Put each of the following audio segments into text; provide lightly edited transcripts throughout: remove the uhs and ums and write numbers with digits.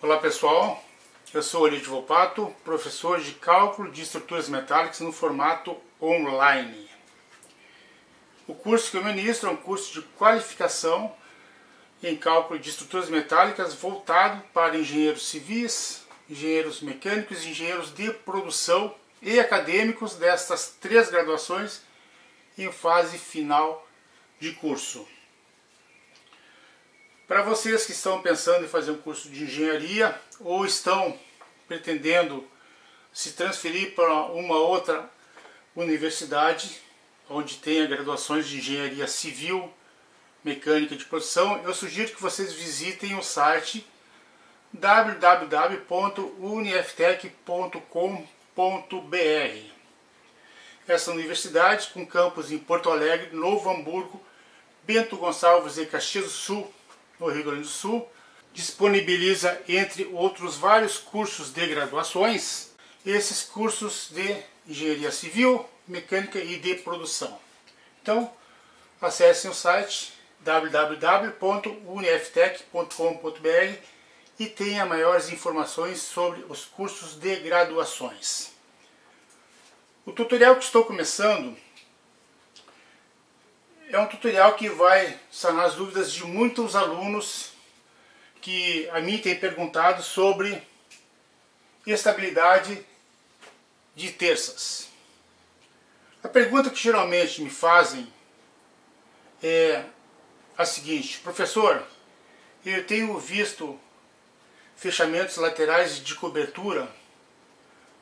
Olá pessoal, eu sou Olívio Volpato, professor de cálculo de estruturas metálicas no formato online. O curso que eu ministro é um curso de qualificação em cálculo de estruturas metálicas voltado para engenheiros civis, engenheiros mecânicos, engenheiros de produção e acadêmicos destas três graduações em fase final de curso. Para vocês que estão pensando em fazer um curso de engenharia ou estão pretendendo se transferir para uma outra universidade onde tenha graduações de engenharia civil, mecânica de produção, eu sugiro que vocês visitem o site www.uniftec.com.br. Essa universidade, com campus em Porto Alegre, Novo Hamburgo, Bento Gonçalves e Caxias do Sul, no Rio Grande do Sul, disponibiliza, entre outros vários cursos de graduações, esses cursos de engenharia civil, mecânica e de produção. Então, acessem o site www.uniftec.com.br e tenha maiores informações sobre os cursos de graduações. O tutorial que estou começando é um tutorial que vai sanar as dúvidas de muitos alunos que a mim têm perguntado sobre estabilidade de terças. A pergunta que geralmente me fazem é a seguinte: professor, eu tenho visto fechamentos laterais de cobertura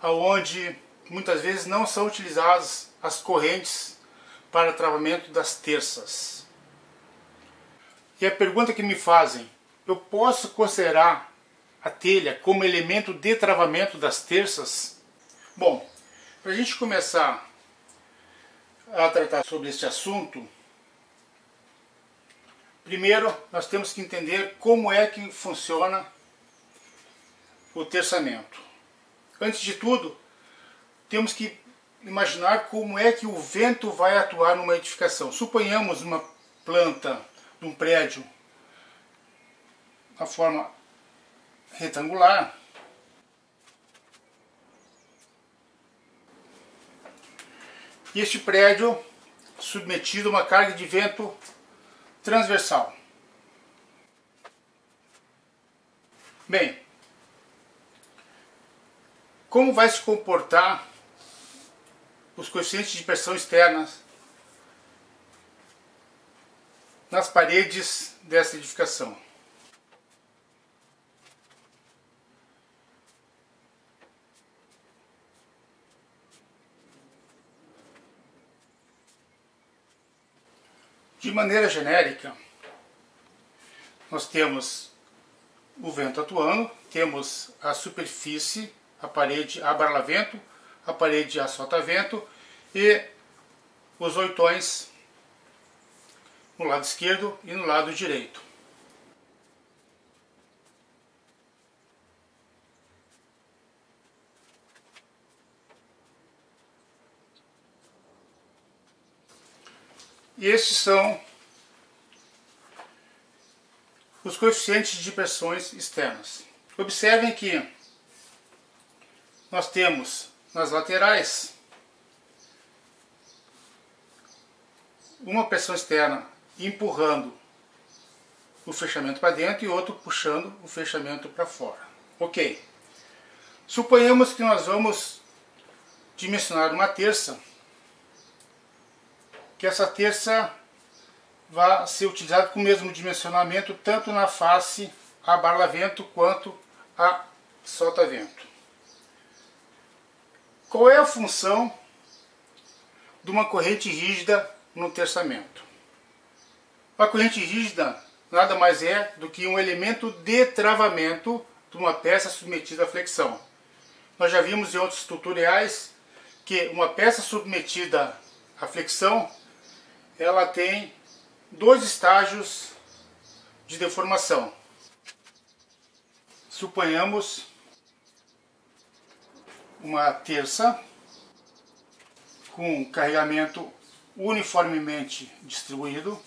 onde muitas vezes não são utilizadas as correntes para travamento das terças. E a pergunta que me fazem: eu posso considerar a telha como elemento de travamento das terças? Bom, para a gente começar a tratar sobre este assunto, primeiro nós temos que entender como é que funciona o terçamento. Antes de tudo, temos que imaginar como é que o vento vai atuar numa edificação. Suponhamos uma planta de um prédio na forma retangular. E este prédio submetido a uma carga de vento transversal. Bem, como vai se comportar os coeficientes de pressão externas nas paredes dessa edificação? De maneira genérica, nós temos o vento atuando, temos a superfície, a parede a barlavento, a parede a solta-vento e os oitões no lado esquerdo e no lado direito. E estes são os coeficientes de pressões externas. Observem que nós temos nas laterais uma pressão externa empurrando o fechamento para dentro e outro puxando o fechamento para fora. Ok. Suponhamos que nós vamos dimensionar uma terça, que essa terça vai ser utilizada com o mesmo dimensionamento tanto na face a barlavento quanto a solta-vento. Qual é a função de uma corrente rígida no terçamento? Uma corrente rígida nada mais é do que um elemento de travamento de uma peça submetida à flexão. Nós já vimos em outros tutoriais que uma peça submetida à flexão, ela tem dois estágios de deformação. Suponhamos uma terça com carregamento uniformemente distribuído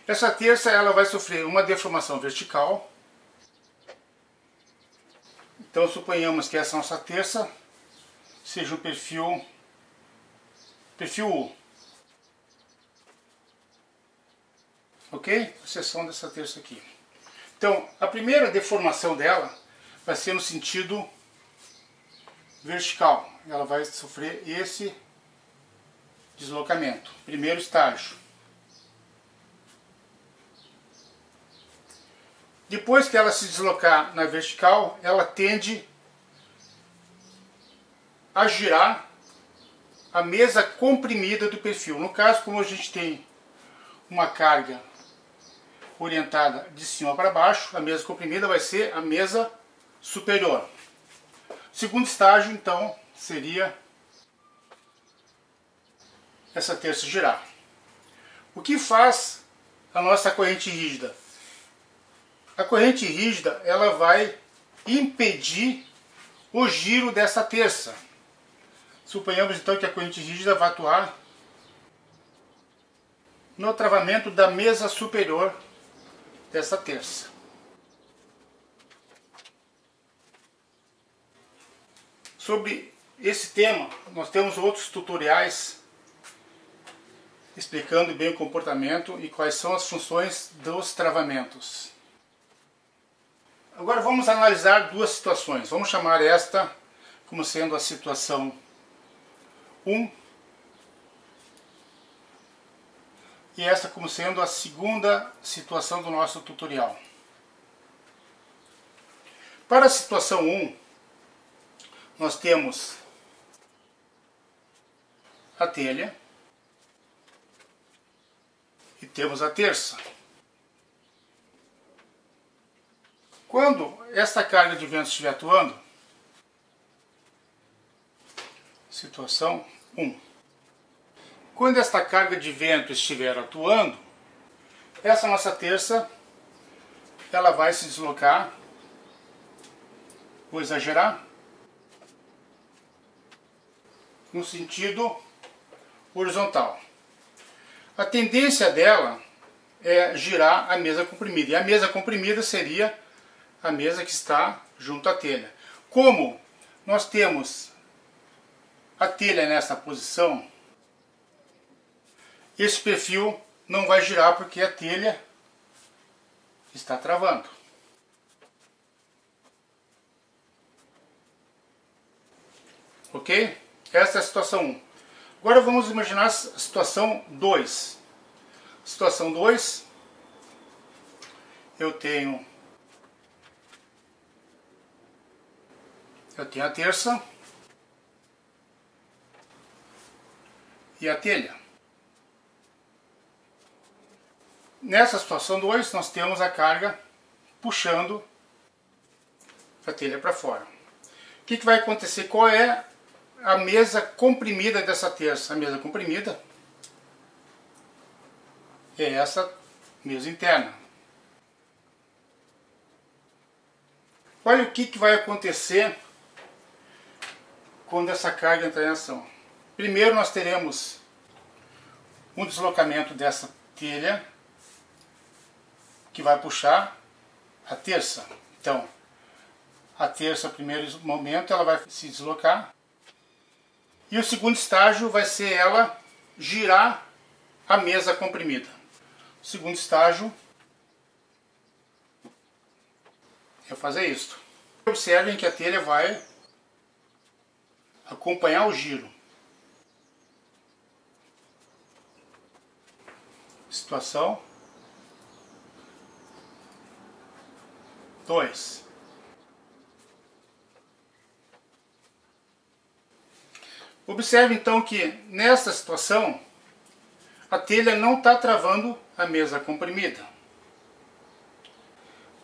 Essa terça ela vai sofrer uma deformação vertical. Então suponhamos que essa nossa terça seja o perfil U. Ok? A seção dessa terça aqui. Então, a primeira deformação dela vai ser no sentido vertical. Ela vai sofrer esse deslocamento. Primeiro estágio. Depois que ela se deslocar na vertical, ela tende a girar a mesa comprimida do perfil. No caso, como a gente tem uma carga orientada de cima para baixo, a mesa comprimida vai ser a mesa superior. Segundo estágio, então, seria essa terça girar. O que faz a nossa corrente rígida? A corrente rígida ela vai impedir o giro dessa terça. Suponhamos então que a corrente rígida vai atuar no travamento da mesa superior dessa terça. Sobre esse tema, nós temos outros tutoriais explicando bem o comportamento e quais são as funções dos travamentos. Agora vamos analisar duas situações. Vamos chamar esta como sendo a situação 1 e esta como sendo a segunda situação do nosso tutorial. Para a situação 1, nós temos a telha e temos a terça. Quando esta carga de vento estiver atuando, situação 1. Quando esta carga de vento estiver atuando, essa nossa terça ela vai se deslocar, vou exagerar, no sentido horizontal. A tendência dela é girar a mesa comprimida, e a mesa comprimida seria a mesa que está junto à telha. Como nós temos a telha nessa posição, esse perfil não vai girar porque a telha está travando. Ok? Essa é a situação 1. Agora vamos imaginar a situação 2. Situação 2, eu tenho a terça e a telha. Nessa situação 2, nós temos a carga puxando a telha para fora. O que vai acontecer? Qual é a mesa comprimida dessa terça? A mesa comprimida é essa mesa interna. Olha o que vai acontecer quando essa carga entrar em ação. Primeiro nós teremos um deslocamento dessa telha que vai puxar a terça. Então, a terça, no primeiro momento, ela vai se deslocar. E o segundo estágio vai ser ela girar a mesa comprimida. O segundo estágio é fazer isso. Observem que a telha vai acompanhar o giro. Situação 2. Observe então que nessa situação a telha não está travando a mesa comprimida.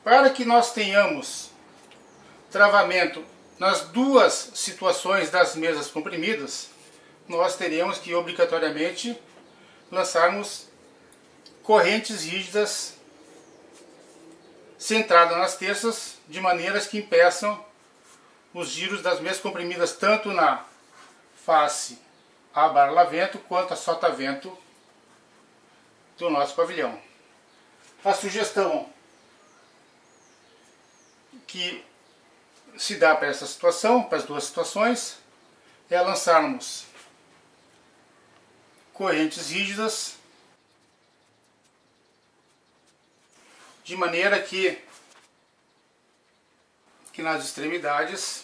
Para que nós tenhamos travamento nas duas situações das mesas comprimidas, nós teríamos que obrigatoriamente lançarmos correntes rígidas centradas nas terças, de maneiras que impeçam os giros das mesas comprimidas tanto na face a barra-vento quanto a solta-vento do nosso pavilhão. a sugestão que se dá para essa situação, para as duas situações, é lançarmos correntes rígidas de maneira que nas extremidades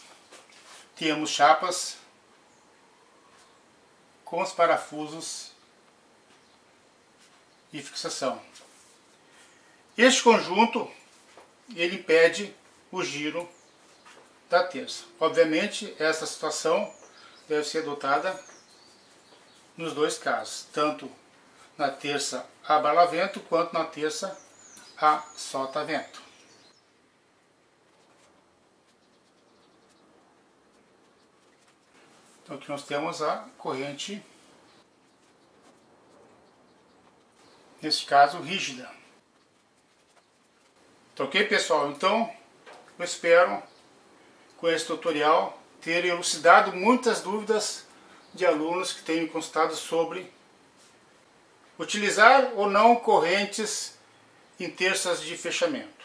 temos chapas com os parafusos de fixação. Este conjunto ele impede o giro da terça. Obviamente essa situação deve ser adotada nos dois casos, tanto na terça a bala-vento quanto na terça a solta-vento. Então aqui nós temos a corrente, nesse caso rígida. Tá ok, pessoal? Então eu espero com esse tutorial ter elucidado muitas dúvidas de alunos que têm me consultado sobre utilizar ou não correntes em terças de fechamento.